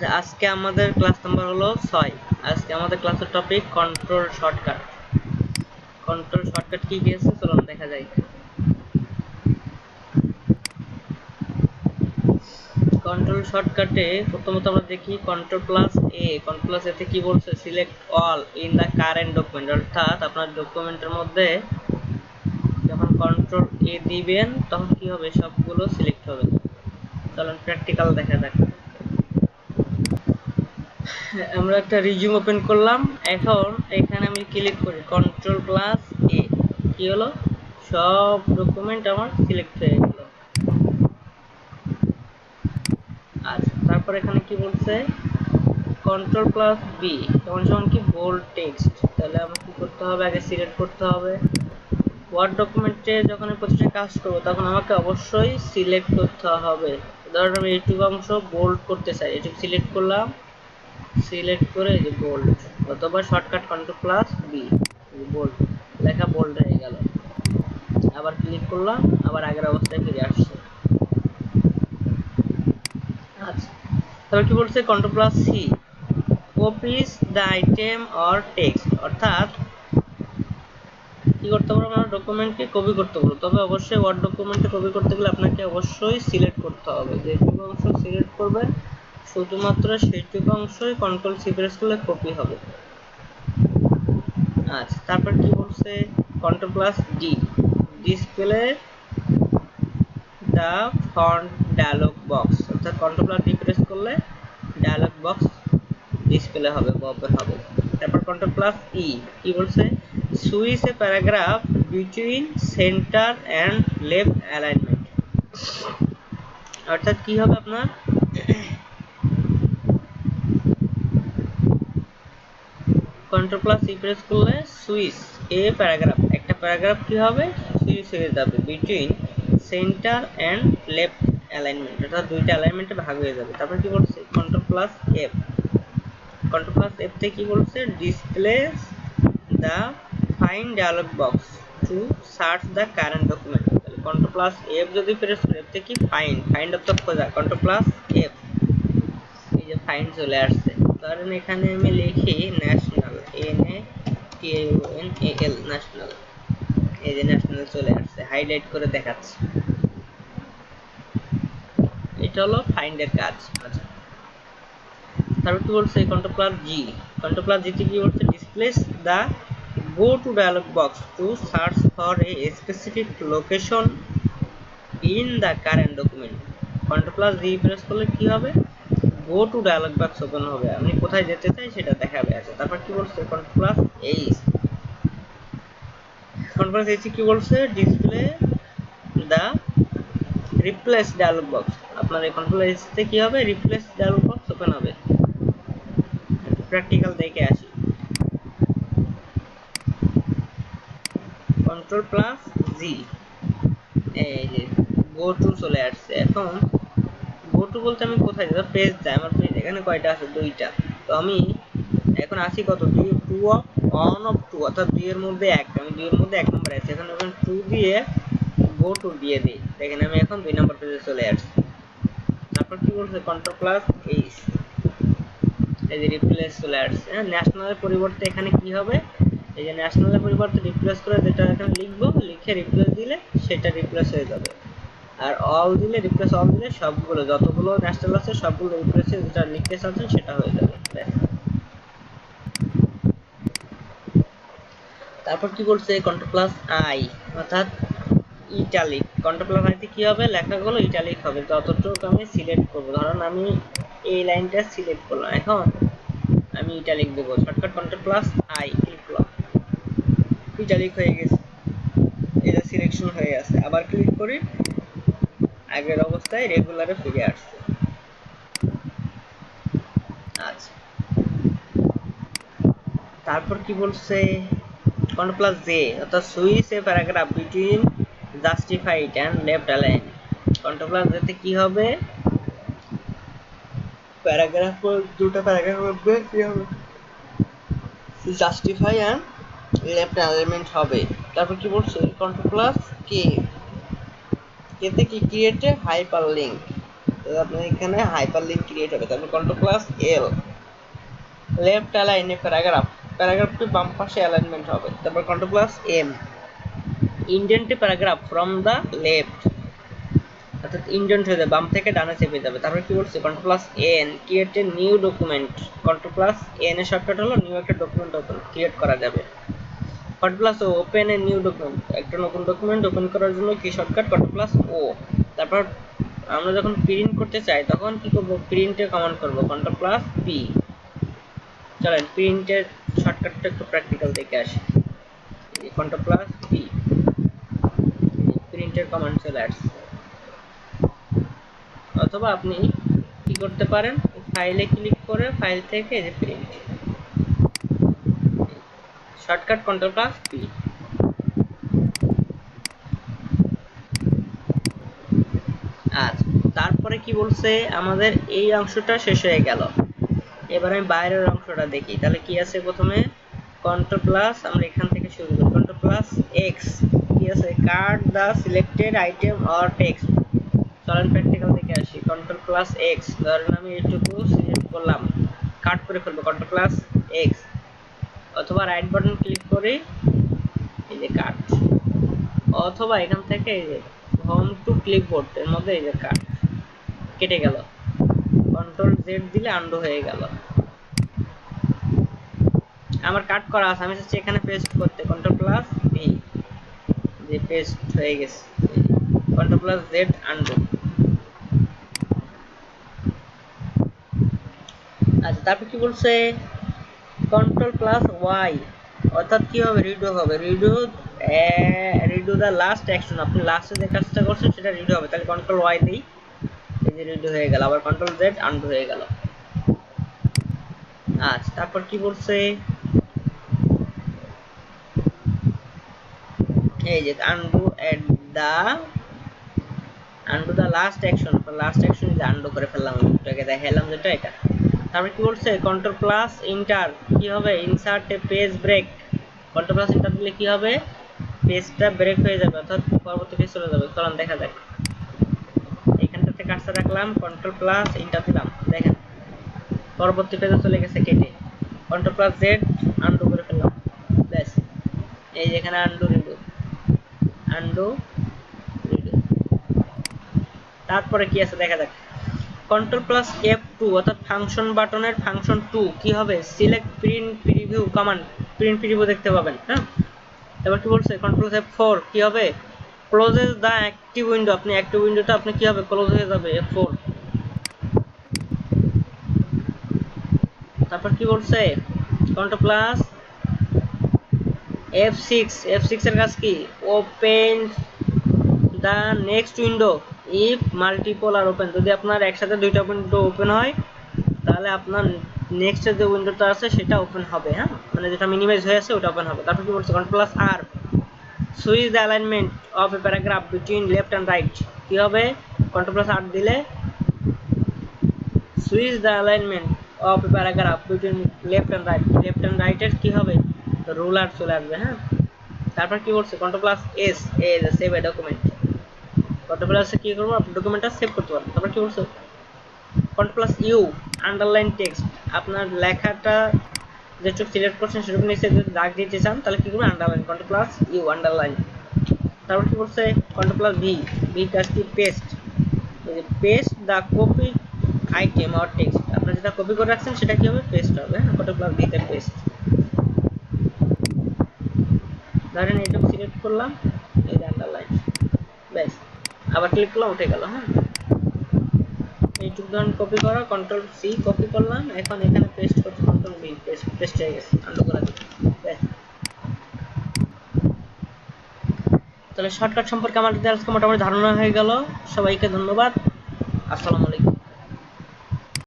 আচ্ছা, আজকে আমাদের ক্লাস নাম্বার হলো 6। আজকে আমাদের ক্লাসের topic control shortcut. Control shortcut key কি আছে চলুন দেখা যায়। কন্ট্রোল শর্টকাটে প্রথমত আমরা দেখি control plus A. Control plus এতে কি বলছে, select all in the current document, অর্থাৎ আপনার ডকুমেন্টের মধ্যে যখন কন্ট্রোল এ দিবেন তখন কি হবে, সবগুলো সিলেক্ট হবে। চলুন প্র্যাকটিক্যাল দেখা যাক। আমরা একটা রিজিউম ওপেন করলাম, এখন এখানে আমি ক্লিক করি কন্ট্রোল প্লাস এ, কি হলো, সব ডকুমেন্ট আমার সিলেক্ট হয়ে গেল। আচ্ছা, তারপর এখানে কি বলছে, কন্ট্রোল প্লাস বি সমান কি, বোল্ড টেক্সট। তাহলে আমার কি করতে হবে, আগে সিলেক্ট করতে হবে। ওয়ার্ড ডকুমেন্টে যখন আমি প্রতিটা কাজ করব তখন আমাকে অবশ্যই সিলেক্ট করতে হবে। ধরুন আমি এইটুকু অংশ বোল্ড করতে চাই, এটুকু সিলেক্ট করলাম, সিলেক্ট করে এই যে বোল্ড, অথবা shortcut control plus B, bold, লেখা বোল্ড হয়ে গেল। আবার ক্লিক করলাম, আবার আগের অবস্থায় ফিরে আসছে। আচ্ছা, তাহলে কি বলছে, control plus C, copies the item or text, অর্থাৎ কি করতে পারবো, আমরা ডকুমেন্টকে কপি করতে পারবো। তবে অবশ্যই ওয়ার্ড ডকুমেন্টে কপি করতে গেলে আপনাকে অবশ্যই সিলেক্ট করতে হবে, যেটুকু অংশ সিলেক্ট করবেন শুধুমাত্র সেইটুকু অংশই কন্ট্রোল সি প্রেস করলে কপি হবে। আচ্ছা, তারপর কি বলছে, control plus D, display the font dialog box, অর্থাৎ কন্ট্রোল প্লাস ডি প্রেস করলে ডায়লগ বক্স ডিসপ্লে হবে, ওপেন হবে। তারপর কন্ট্রোল প্লাস ই, কি বলছে, switch a paragraph between centre and left alignment, অর্থাৎ কি হবে আপনার কন্ট্রোল প্লাস ই প্রেস করলে সুইচ এ প্যারাগ্রাফ, একটা প্যারাগ্রাফ কি হবে, সুইচ হয়ে যাবে between centre and left alignment, অর্থাৎ দুইটা অ্যালাইনমেন্টে ভাগ হয়ে যাবে। তারপর কি বলছে, control plus F, control plus F তে কি বলছে, display the find dialog box to search the current document. তাহলে কন্ট্রোল প্লাস এফ যদি প্রেস করি, এফ তে কি ফাইন্ড, ফাইন্ড অর্থাৎ খোঁজা, কন্ট্রোল প্লাস এফ, এই যে ফাইন্ড চলে আসছে। ধরেন এখানে আমি লিখি national, N A T U N A L, national, এই যে ন্যাশনাল চলে আসছে, হাইলাইট করে দেখাচ্ছি। এটা হলো ফাইন্ডের কাজ। আচ্ছা, তারপর কি বলছে, control plus G, control plus G তে কি বলছে, displays the go to dialog box to search for a specific location in the current document। Control plus G press করলে কি হবে, go to dialog box open হবে, আপনি কোথায় যেতে চাই সেটা দেখাবে। আছে, তারপর কি বলছে, control plus H, control plus H কি বলছে, ডিসপ্লে দা রিপ্লেস ডায়লগ বক্স, আপনার এই কন্ট্রোল এইচ তে কি হবে, রিপ্লেস ডায়লগ বক্স ওপেন হবে। প্র্যাকটিক্যাল দেখে আসি। কন্ট্রোল প্লাস জি, এই যে গো টু চলে আসছে। এখন গো টু বলতে আমি কোথায় যাব, পেজ যায়, আমার পেজ এখানে কয়টা আছে, দুইটা। তো আমি এখন আছি কত, two of on of two, অর্থাৎ দুই এর মধ্যে এক, আমি দুই এর মধ্যে এক নম্বর আছি। এখন ওখানে টু দিয়ে গো টু দিয়ে দিই, দেখেন আমি এখন 2 নম্বর পেজে চলে আসছি। তারপর কি বলছে, কন্ট্রোল প্লাস এইচ, এই যে রিপ্লেস চলে আসছে। হ্যাঁ, ন্যাশনালের পরিবর্তে এখানে কি হবে, এই যে ন্যাশনালের পরিবর্তে রিপ্লেস করে যেটা এখানে লিখবো, লিখে রিপ্লেস দিলে সেটা রিপ্লেস হয়ে যাবে। আর অল দিলে, রিপ্লেস অল দিলে সবগুলো যতগুলো ন্যাশনাল আছে সবগুলো রিপ্লেসে যেটা লিখতে চাচ্ছেন সেটা হয়ে যাবে। তারপর কি বলছে, কন্ট্রোল প্লাস আই, অর্থাৎ ইটালিক, কন্ট্রোল প্লাস আইতে কি হবে, লেখাগুলো ইটালিক হবে, যতটুকু আমি সিলেক্ট করব। ধরুন আমি এই লাইনটা সিলেক্ট করলাম, এখন আমি ইটালিক দেবো, shortcut control plus I click করলাম, ইটালিক হয়ে গেছে, এটা সিলেকশন হয়ে আছে। আবার ক্লিক করি, আগের অবস্থায় রেগুলারে ফিরে আসছে। আচ্ছা, তারপর কি বলছে, কন্ট্রোল প্লাস জে, অর্থাৎ switch a paragraph between justified and left align. Control plus J তে কি হবে, প্যারাগ্রাফ, দুটো প্যারাগ্রাফের মধ্যে কি হবে, জাস্টিফাই এন্ড লেফট অ্যালাইনমেন্ট হবে। তারপর কি বলছে, কন্ট্রোল প্লাস কে, এতে কি ক্রিয়েট এ হাইপারলিংক, আপনার এখানে হাইপারলিংক ক্রিয়েট হবে। তারপর control plus L, left align a paragraph, প্যারাগ্রাফটি বাম পাশে অ্যালাইনমেন্ট হবে। তারপর control plus M, indent a paragraph from the left, অর্থাৎ ইন্ডেন্ট হয়ে যাবে, বাম থেকে ডানে চেপে যাবে। তারপর কি বলছে control plus N, create a new document, control plus N এর শর্টকাট হলো নিউ একটা ডকুমেন্ট ওপেন ক্রিয়েট করা যাবে। Control plus O, open a new document, একটা নতুন ডকুমেন্ট ওপেন করার জন্য কি শর্টকাট কন্ট্রোল প্লাস ও। তারপর আমরা যখন প্রিন্ট করতে চাই তখন কি করব, প্রিন্টে কমান্ড করব কন্ট্রোল প্লাস পি। চলেন প্রিন্টের শর্টকাটটা একটু প্র্যাকটিক্যাল দেখে আসি। কন্ট্রোল প্লাস পি, প্রিন্টের কমান্ড চলে আসছে। অথবা আপনি কি করতে পারেন, ফাইলে ক্লিক করে ফাইল থেকে যে print, shortcut control plus P. আচ্ছা, তারপরে কি বলছে, আমাদের এই অংশটা শেষ হয়ে গেল। এবার আমি বাইরের অংশটা দেখি, তাহলে কি আছে, প্রথমে কন্ট্রোল প্লাস, আমরা এখান থেকে শুরু করি, কন্ট্রোল প্লাস এক্স, কি আছে, কাট দা সিলেক্টেড আইটেম অর টেক্সট। চলেন প্র্যাকটিক্যাল দেখে আসি। কন্ট্রোল প্লাস এক্স, ধরেন আমি এইটুকু সিলেক্ট করলাম, কাট করে ফেলবো, কন্ট্রোল প্লাস এক্স, অথবা রাইট বাটন ক্লিক করে এই যে কাট, অথবা এখান থেকে এই যে হোম টু ক্লিপবোর্ড এর মধ্যে এই যে কাট, কেটে গেল। কন্ট্রোল জেড দিলে আন্ডু হয়ে গেল। আমার কাট করা আছে, আমি চাচ্ছি এখানে পেস্ট করতে, কন্ট্রোল প্লাস ভি, যে পেস্ট হয়ে গেছে। Control plus Z undo. আচ্ছা, তারপর কি বলছে, কন্ট্রোল প্লাস ওয়াই, অর্থাৎ কি হবে, রিডো হবে, রিডো দা লাস্ট অ্যাকশন, আপনি লাস্টে যে কাজটা করছেন সেটা রিডো হবে। তাহলে কন্ট্রোল ওয়াই দিই, এই যে রিডো হয়ে গেল। আবার কন্ট্রোল জেড আন্ডু হয়ে গেল। আচ্ছা, তারপর কি বলছে, এই যে undo the last action, last action যে আন্ডু করে ফেললাম, এটাকে দেখাইলাম যেটা এটা। তারপর কি বলছে, কন্ট্রোল প্লাস ইন্টার, কি হবে, insert a page break, control plus enter দিলে কি হবে, পেজটা ব্রেক হয়ে যাবে, অর্থাৎ পরবর্তী পেজ চলে যাবে। চলুন দেখা যাক, এইখানটাতে কাটটা রাখলাম, কন্ট্রোল প্লাস ইন্টার দিলাম, দেখেন পরবর্তী পেজে চলে গেছে কেটে। কন্ট্রোল প্লাস জেড আন্ডু করে ফেললাম, ব্যাস, এই যেখানে আন্ডু রিডু, আন্ডু রিডু। তারপরে কি আছে দেখা যাক, কন্ট্রোল প্লাস F2, অর্থাৎ ফাংশন বাটনের ফাংশন 2, কি হবে, select print preview command, print preview দেখতে পাবেন। হ্যাঁ, এবার কি বলছে, কন্ট্রোল F4, কি হবে, ক্লোজেস দা অ্যাক্টিভ উইন্ডো, আপনি অ্যাক্টিভ উইন্ডোটা আপনি কি হবে, ক্লোজ হয়ে যাবে, F4। তারপর কি বলছে, কন্ট্রোল প্লাস F6, F6 এর কাজ কি, open the next window if multiple are open, যদি আপনার একসাথে দুইটা উইন্ডো ওপেন হয় তাহলে আপনার নেক্সট যে উইন্ডোটা আছে সেটা ওপেন হবে। হ্যাঁ, মানে যেটা মিনিমাইজ হয়ে আছে ওটা ওপেন হবে। তারপর কি বলছে, control plus R, switch the alignment of a paragraph between left and right, কি হবে, কন্ট্রোল প্লাস আর দিলে switch the alignment of a paragraph between left and right, left and রাইটের কি হবে, রুলার চলে আসবে। হ্যাঁ, তারপর কি বলছে, কন্ট্রোল প্লাস এস, এই যে সেভ এ ডকুমেন্ট, কন্ট্রোল প্লাসে কি করবো, আপনি ডকুমেন্টটা সেভ করতে পারবেন। তারপর কি বলছে, control plus U, underline text, আপনার লেখাটা যেটুকু সিলেক্ট করছেন সেটুকু নিচে যদি দাগ দিতে চান তাহলে কি করবেন, underline, control plus U underline. তারপর কি বলছে, কন্ট্রোল প্লাস ভি, ভি কাজ কি, paste, paste the copy item or text, আপনি যেটা কপি করে রাখছেন সেটা কি হবে, পেস্ট হবে। হ্যাঁ, কন্ট্রোল প্লাস ভি তে পেস্ট, ধরেন এইটুকু সিলেক্ট করলাম, এই যে আন্ডারলাইন, ব্যাস, আবার ক্লিক করলাম, উঠে গেল। হ্যাঁ, এইটুকু ধরুন কপি করা, কন্ট্রোল সি কপি করলাম, এখন এখানে পেস্ট করতে কন্ট্রোল ভি, পেস্ট হয়ে গেছে, আনডু করে দিই। তাহলে শর্টকাট সম্পর্কে আমার আজকে মোটামুটি ধারণা হয়ে গেল। সবাইকে ধন্যবাদ, আসসালামু আলাইকুম।